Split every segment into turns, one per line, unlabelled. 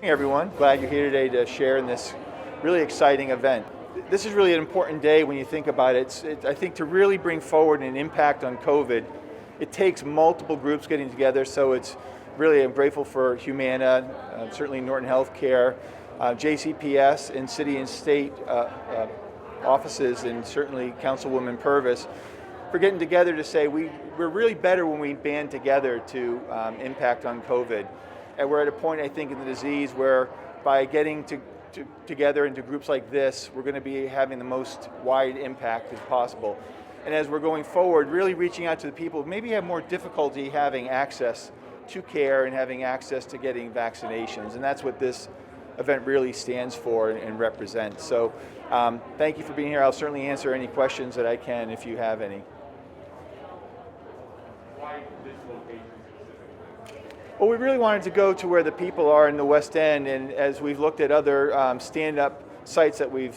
Hey everyone, glad you're here today to share in this really exciting event. This is really an important day when you think about it. I think to really bring forward an impact on COVID, it takes multiple groups getting together, so it's really, I'm grateful for Humana, certainly Norton Healthcare, JCPS and city and state offices, and certainly Councilwoman Purvis for getting together to say we're really better when we band together to impact on COVID. And we're at a point, I think, in the disease where by getting together into groups like this, we're going to be having the most wide impact as possible. And as we're going forward, really reaching out to the people who maybe have more difficulty having access to care and having access to getting vaccinations. And that's what this event really stands for and represents. So thank you for being here. I'll certainly answer any questions that I can if you have any.
Why this location specifically?
Well, we really wanted to go to where the people are in the West End, and as we've looked at other stand-up sites that we've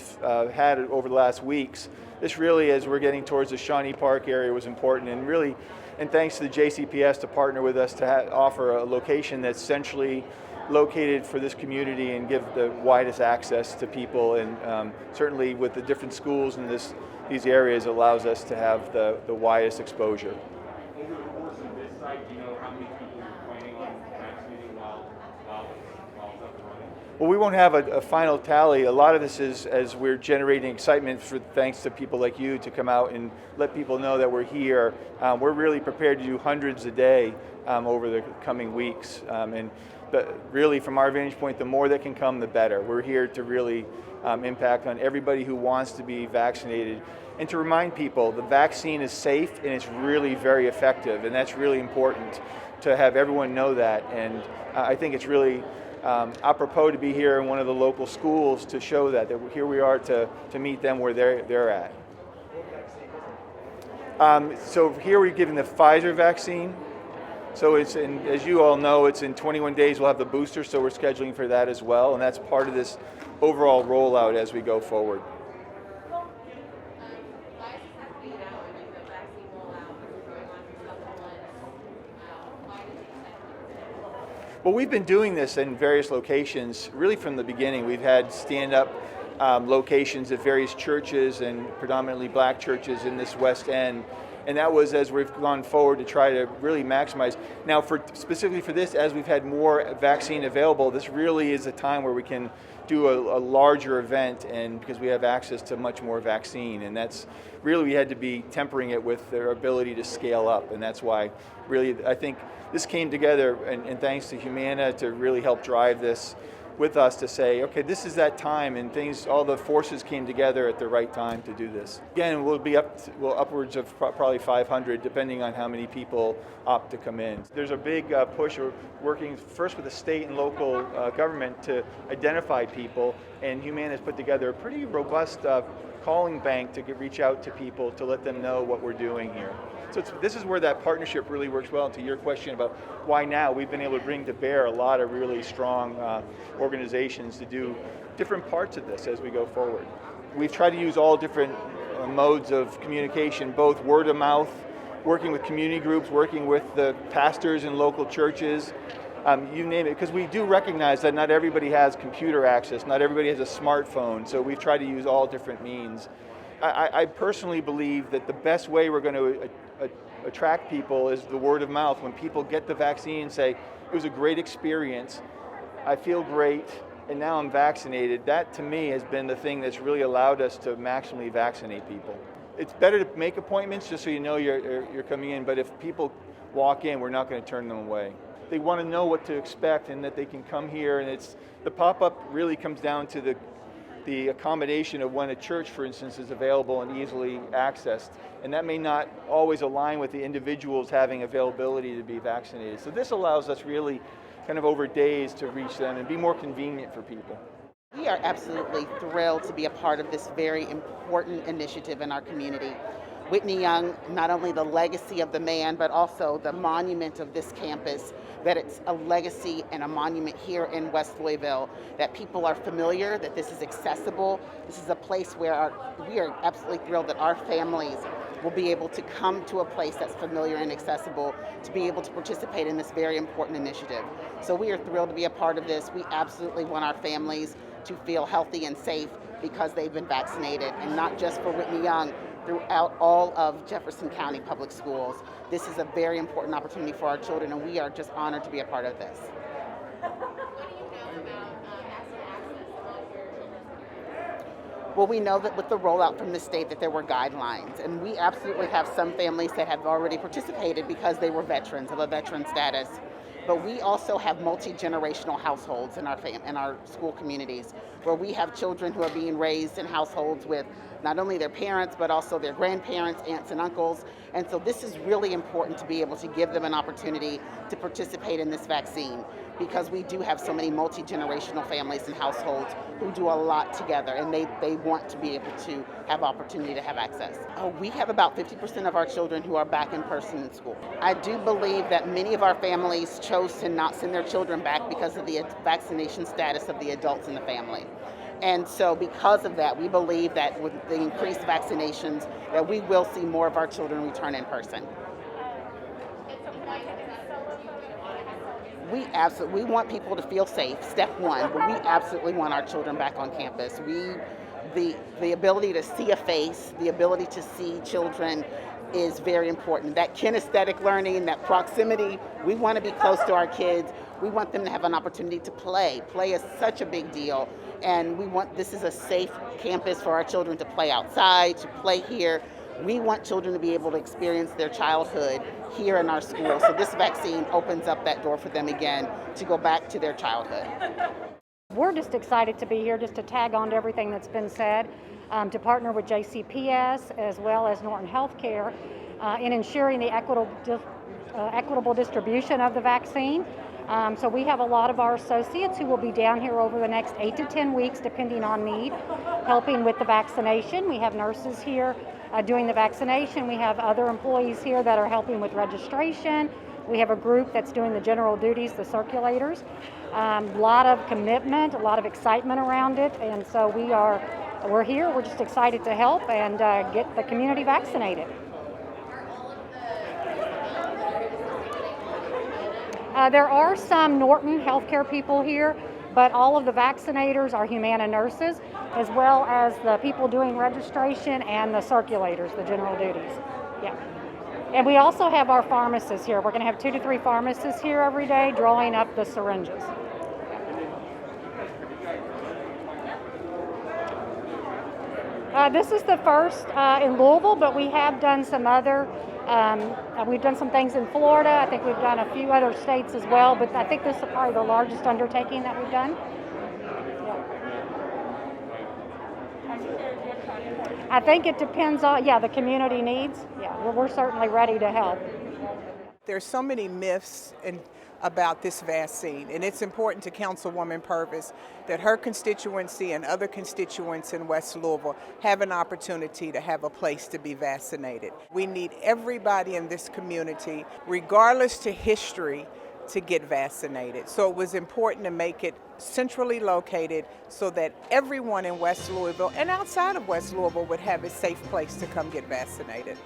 had over the last weeks, this really, as we're getting towards the Shawnee Park area, was important, and really, and thanks to the JCPS to partner with us to offer a location that's centrally located for this community and give the widest access to people, and certainly with the different schools in these areas allows us to have the widest exposure.
Over the course of this site, do you know how many people you're planning on vaccinating while it's up and running?
Well, we won't have a final tally. A lot of this is as we're generating excitement thanks to people like you to come out and let people know that we're here. We're really prepared to do hundreds a day over the coming weeks. But really, from our vantage point, the more that can come, the better. We're here to really impact on everybody who wants to be vaccinated, and to remind people the vaccine is safe and it's really very effective, and that's really important to have everyone know that. And I think it's really apropos to be here in one of the local schools to show that here we are to meet them where they're at. So here we're giving the Pfizer vaccine. So it's as you all know, it's in 21 days we'll have the booster, so we're scheduling for that as well, and that's part of this overall rollout as we go forward. Well, we've been doing this in various locations really from the beginning. We've had stand-up locations at various churches and predominantly black churches in this West End. And that was as we've gone forward to try to really maximize. Now, specifically for this, as we've had more vaccine available, this really is a time where we can do a larger event, and because we have access to much more vaccine. And that's really, we had to be tempering it with their ability to scale up. And that's why really, I think this came together, and thanks to Humana to really help drive this with us to say, okay, this is that time, and all the forces came together at the right time to do this. Again, we'll be upwards of probably 500, depending on how many people opt to come in. There's a big push. We're working first with the state and local government to identify people, and Humana has put together a pretty robust calling bank to reach out to people to let them know what we're doing here. So this is where that partnership really works well. And to your question about why now, we've been able to bring to bear a lot of really strong organizations to do different parts of this as we go forward. We've tried to use all different modes of communication, both word of mouth, working with community groups, working with the pastors in local churches, you name it, because we do recognize that not everybody has computer access, not everybody has a smartphone, so we've tried to use all different means. I personally believe that the best way we're going to attract people is the word of mouth. When people get the vaccine and say, it was a great experience, I feel great, and now I'm vaccinated, that to me has been the thing that's really allowed us to maximally vaccinate people. It's better to make appointments just so you know you're coming in, but if people walk in, we're not going to turn them away. They want to know what to expect and that they can come here, and the pop-up really comes down to the accommodation of when a church, for instance, is available and easily accessed. And that may not always align with the individuals having availability to be vaccinated. So this allows us really kind of over days to reach them and be more convenient for people.
We are absolutely thrilled to be a part of this very important initiative in our community. Whitney Young, not only the legacy of the man, but also the monument of this campus, that it's a legacy and a monument here in West Louisville, that people are familiar, that this is accessible. This is a place where we are absolutely thrilled that our families will be able to come to a place that's familiar and accessible to be able to participate in this very important initiative. So we are thrilled to be a part of this. We absolutely want our families to feel healthy and safe because they've been vaccinated, and not just for Whitney Young, throughout all of Jefferson County Public Schools. This is a very important opportunity for our children, and we are just honored to be a part of this. Well, we know that with the rollout from the state that there were guidelines, and we absolutely have some families that have already participated because they were veterans of a veteran status. But we also have multi-generational households in our school communities, where we have children who are being raised in households with not only their parents, but also their grandparents, aunts and uncles. And so this is really important to be able to give them an opportunity to participate in this vaccine, because we do have so many multi-generational families and households who do a lot together, and they want to be able to have opportunity to have access. We have about 50% of our children who are back in person in school. I do believe that many of our families chose to not send their children back because of the vaccination status of the adults in the family. And so because of that, we believe that with the increased vaccinations, that we will see more of our children return in person. We want people to feel safe, step one, but we absolutely want our children back on campus. The ability to see a face, the ability to see children is very important. That kinesthetic learning, that proximity, we want to be close to our kids. We want them to have an opportunity to play. Play is such a big deal, and this is a safe campus for our children to play outside, to play here. We want children to be able to experience their childhood here in our school. So this vaccine opens up that door for them again to go back to their childhood.
We're just excited to be here, just to tag on to everything that's been said, to partner with JCPS as well as Norton Healthcare in ensuring the equitable distribution of the vaccine. So we have a lot of our associates who will be down here over the next 8 to 10 weeks, depending on need, helping with the vaccination. We have nurses here doing the vaccination. We have other employees here that are helping with registration. We have a group that's doing the general duties, the circulators. A lot of commitment, a lot of excitement around it, and so we're here. We're just excited to help and get the community vaccinated. There are some Norton healthcare people here, but all of the vaccinators are Humana nurses, as well as the people doing registration and the circulators, the general duties. Yeah. And we also have our pharmacists here. We're going to have 2 to 3 pharmacists here every day drawing up the syringes. This is the first in Louisville, but we have done some other, we've done some things in Florida. I think we've done a few other states as well, but I think this is probably the largest undertaking that we've done. I think it depends on, the community needs. Yeah, we're certainly ready to help.
There's so many myths about this vaccine, and it's important to Councilwoman Purvis that her constituency and other constituents in West Louisville have an opportunity to have a place to be vaccinated. We need everybody in this community, regardless to history, to get vaccinated. So it was important to make it centrally located so that everyone in West Louisville and outside of West Louisville would have a safe place to come get vaccinated.